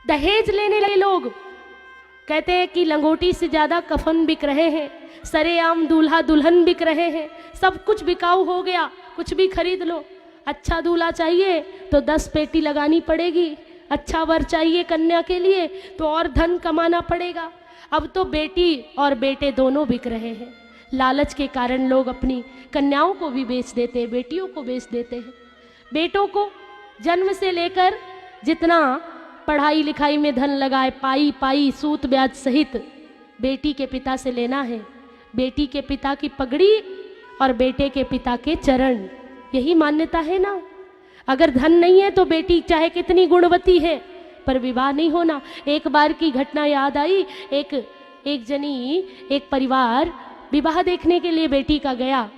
दहेज लेने लगे लोग, कहते हैं कि लंगोटी से ज़्यादा कफन बिक रहे हैं, सरेआम दूल्हा दुल्हन बिक रहे हैं, सब कुछ बिकाऊ हो गया, कुछ भी खरीद लो। अच्छा दूल्हा चाहिए तो 10 पेटी लगानी पड़ेगी, अच्छा वर चाहिए कन्या के लिए तो और धन कमाना पड़ेगा। अब तो बेटी और बेटे दोनों बिक रहे हैं। लालच के कारण लोग अपनी कन्याओं को भी बेच देते हैं, बेटियों को बेच देते हैं। बेटों को जन्म से लेकर जितना पढ़ाई लिखाई में धन लगाए, पाई पाई सूत ब्याज सहित बेटी के पिता से लेना है। बेटी के पिता की पगड़ी और बेटे के पिता के चरण, यही मान्यता है ना। अगर धन नहीं है तो बेटी चाहे कितनी गुणवती है पर विवाह नहीं होना। एक बार की घटना याद आई, एक परिवार विवाह देखने के लिए बेटी का गया।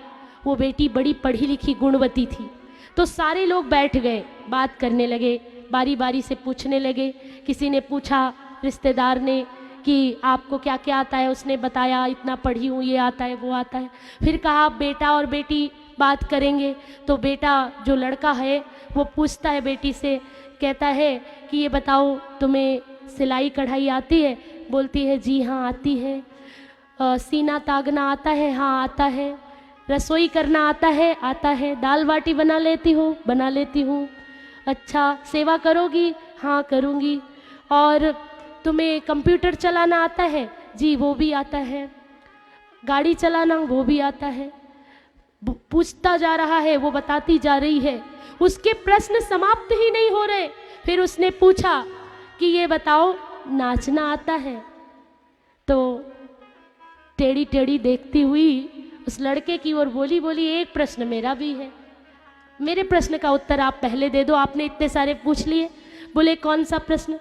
वो बेटी बड़ी पढ़ी लिखी गुणवती थी, तो सारे लोग बैठ गए, बात करने लगे, बारी बारी से पूछने लगे। किसी ने पूछा रिश्तेदार ने कि आपको क्या क्या आता है, उसने बताया इतना पढ़ी हूँ, ये आता है वो आता है। फिर कहा बेटा और बेटी बात करेंगे, तो बेटा जो लड़का है वो पूछता है बेटी से, कहता है कि ये बताओ तुम्हें सिलाई कढ़ाई आती है? बोलती है जी हाँ आती है। सीना तागना आता है? हाँ आता है। रसोई करना आता है? आता है। दाल बाटी बना लेती हो? बना लेती हूँ। अच्छा सेवा करोगी? हाँ करूँगी। और तुम्हें कंप्यूटर चलाना आता है? जी वो भी आता है। गाड़ी चलाना? वो भी आता है। पूछता जा रहा है, वो बताती जा रही है, उसके प्रश्न समाप्त ही नहीं हो रहे। फिर उसने पूछा कि ये बताओ नाचना आता है? तो टेढ़ी टेढ़ी देखती हुई उस लड़के की ओर बोली एक प्रश्न मेरा भी है, मेरे प्रश्न का उत्तर आप पहले दे दो, आपने इतने सारे पूछ लिए। बोले कौन सा प्रश्न?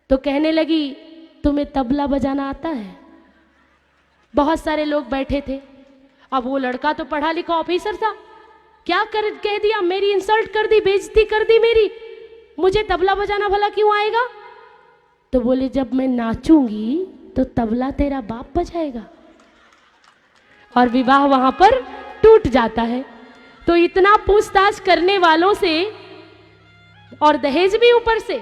तो कहने लगी तुम्हें तबला बजाना आता है? बहुत सारे लोग बैठे थे। अब वो लड़का तो पढ़ा लिखा ऑफिसर था, क्या कर कह दिया, मेरी इंसल्ट कर दी, बेइज्जती कर दी मेरी, मुझे तबला बजाना भला क्यों आएगा? तो बोले जब मैं नाचूंगी तो तबला तेरा बाप बजाएगा। और विवाह वहां पर टूट जाता है। तो इतना पूछताछ करने वालों से और दहेज भी ऊपर से,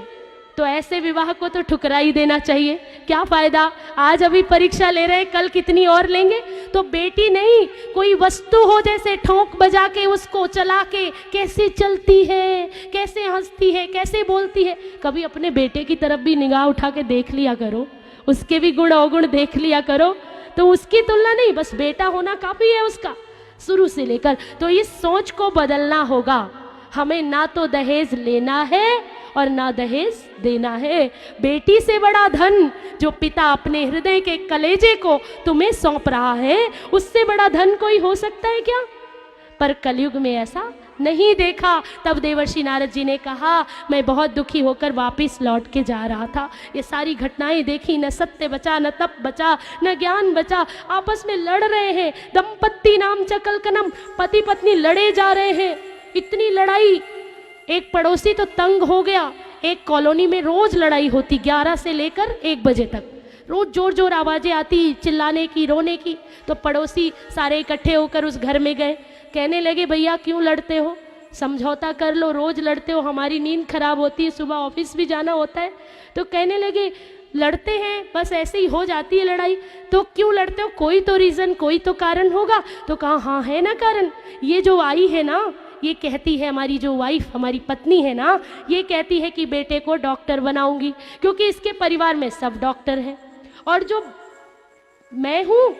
तो ऐसे विवाह को तो ठुकरा ही देना चाहिए। क्या फायदा, आज अभी परीक्षा ले रहे, कल कितनी और लेंगे। तो बेटी नहीं, कोई वस्तु हो जैसे ठोंक बजा के उसको चला के कैसे चलती है, कैसे हंसती है, कैसे बोलती है। कभी अपने बेटे की तरफ भी निगाह उठा के देख लिया करो, उसके भी गुण अवगुण देख लिया करो। तो उसकी तुलना नहीं, बस बेटा होना काफ़ी है उसका शुरू से लेकर। तो इस सोच को बदलना होगा। हमें ना तो दहेज लेना है और ना दहेज देना है। बेटी से बड़ा धन जो पिता अपने हृदय के कलेजे को तुम्हें सौंप रहा है, उससे बड़ा धन कोई हो सकता है क्या? पर कलयुग में ऐसा नहीं देखा। तब देवर्षि नारद जी ने कहा मैं बहुत दुखी होकर वापस लौट के जा रहा था, ये सारी घटनाएं देखी, न सत्य बचा, न तप बचा, न ज्ञान बचा। आपस में लड़ रहे हैं, दंपत्ति नाम चकलकनम, पति पत्नी लड़े जा रहे हैं। इतनी लड़ाई, एक पड़ोसी तो तंग हो गया। एक कॉलोनी में रोज लड़ाई होती, 11 से लेकर 1 बजे तक, रोज जोर जोर आवाजें आती, चिल्लाने की, रोने की। तो पड़ोसी सारे इकट्ठे होकर उस घर में गए, कहने लगे भैया क्यों लड़ते हो, समझौता कर लो, रोज लड़ते हो, हमारी नींद खराब होती है, सुबह ऑफिस भी जाना होता है। तो कहने लगे लड़ते हैं, बस ऐसे ही हो जाती है लड़ाई। तो क्यों लड़ते हो, कोई तो रीज़न, कोई तो कारण होगा। तो कहा हाँ है ना कारण, ये जो आई है ना, ये कहती है, हमारी जो वाइफ, हमारी पत्नी है ना, ये कहती है कि बेटे को डॉक्टर बनाऊंगी, क्योंकि इसके परिवार में सब डॉक्टर हैं। और जो मैं हूँ,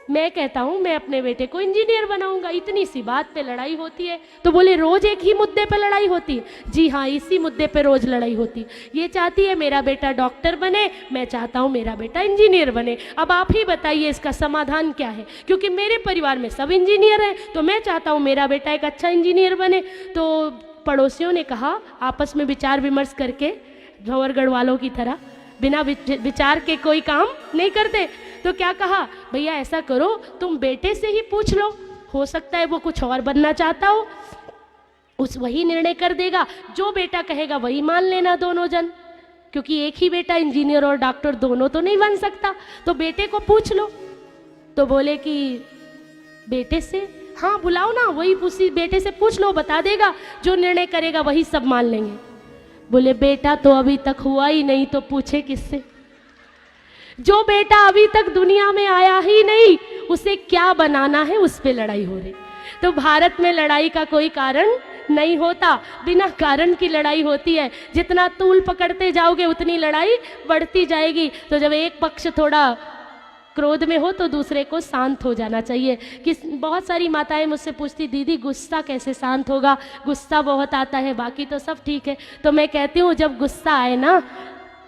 मैं कहता हूँ मैं अपने बेटे को इंजीनियर बनाऊंगा। इतनी सी बात पे लड़ाई होती है। तो बोले रोज एक ही मुद्दे पे लड़ाई होती है? जी हाँ, इसी मुद्दे पे रोज लड़ाई होती। ये चाहती है मेरा बेटा डॉक्टर बने, मैं चाहता हूँ मेरा बेटा इंजीनियर बने। अब आप ही बताइए इसका समाधान क्या है, क्योंकि मेरे परिवार में सब इंजीनियर हैं, तो मैं चाहता हूँ मेरा बेटा एक अच्छा इंजीनियर बने। तो पड़ोसियों ने कहा, आपस में विचार विमर्श करके, झंवरगढ़ वालों की तरह बिना विचार के कोई काम नहीं करते। तो क्या कहा, भैया ऐसा करो तुम बेटे से ही पूछ लो, हो सकता है वो कुछ और बनना चाहता हो, उस वही निर्णय कर देगा, जो बेटा कहेगा वही मान लेना दोनों जन, क्योंकि एक ही बेटा इंजीनियर और डॉक्टर दोनों तो नहीं बन सकता, तो बेटे को पूछ लो। तो बोले कि बेटे से, हाँ बुलाओ ना, वही उसी बेटे से पूछ लो, बता देगा, जो निर्णय करेगा वही सब मान लेंगे। बोले बेटा तो अभी तक हुआ ही नहीं तो पूछे किससे। जो बेटा अभी तक दुनिया में आया ही नहीं उसे क्या बनाना है, उस पे लड़ाई हो रही। तो भारत में लड़ाई का कोई कारण नहीं होता, बिना कारण की लड़ाई होती है। जितना तूल पकड़ते जाओगे उतनी लड़ाई बढ़ती जाएगी। तो जब एक पक्ष थोड़ा क्रोध में हो तो दूसरे को शांत हो जाना चाहिए। बहुत सारी माताएं मुझसे पूछती दीदी गुस्सा कैसे शांत होगा, गुस्सा बहुत आता है, बाकी तो सब ठीक है। तो मैं कहती हूँ जब गुस्सा आए ना,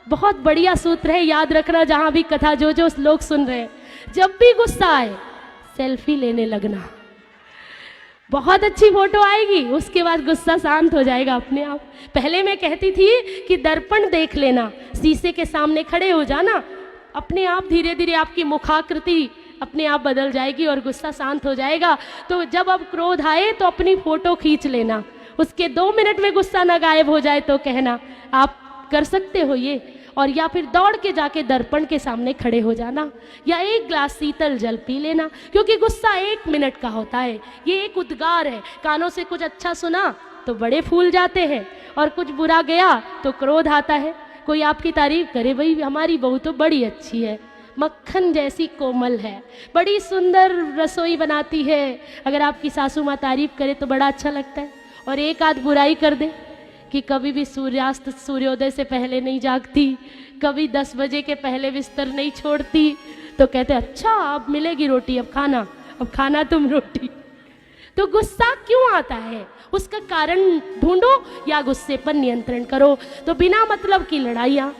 बहुत बढ़िया सूत्र है, याद रखना जहाँ भी कथा जो लोग सुन रहे हैं, जब भी गुस्सा आए सेल्फी लेने लगना, बहुत अच्छी फोटो आएगी, उसके बाद गुस्सा शांत हो जाएगा अपने आप। पहले मैं कहती थी कि दर्पण देख लेना, शीशे के सामने खड़े हो जाना, अपने आप धीरे धीरे आपकी मुखाकृति अपने आप बदल जाएगी और गुस्सा शांत हो जाएगा। तो जब अब क्रोध आए तो अपनी फोटो खींच लेना, उसके 2 मिनट में गुस्सा ना गायब हो जाए तो कहना आप कर सकते हो ये। और या फिर दौड़ के जाके दर्पण के सामने खड़े हो जाना, या एक ग्लास शीतल जल पी लेना, क्योंकि गुस्सा 1 मिनट का होता है। ये एक उद्गार है, कानों से कुछ अच्छा सुना तो बड़े फूल जाते हैं और कुछ बुरा गया तो क्रोध आता है। कोई आपकी तारीफ करे, भाई हमारी बहू तो बड़ी अच्छी है, मक्खन जैसी कोमल है, बड़ी सुंदर रसोई बनाती है, अगर आपकी सासू माँ तारीफ करे तो बड़ा अच्छा लगता है। और एक आध बुराई कर दे कि कभी भी सूर्यास्त सूर्योदय से पहले नहीं जागती, कभी 10 बजे के पहले बिस्तर नहीं छोड़ती, तो कहते अच्छा अब मिलेगी रोटी, अब खाना तुम रोटी। तो गुस्सा क्यों आता है, उसका कारण ढूंढो या गुस्से पर नियंत्रण करो। तो बिना मतलब की लड़ाइयाँ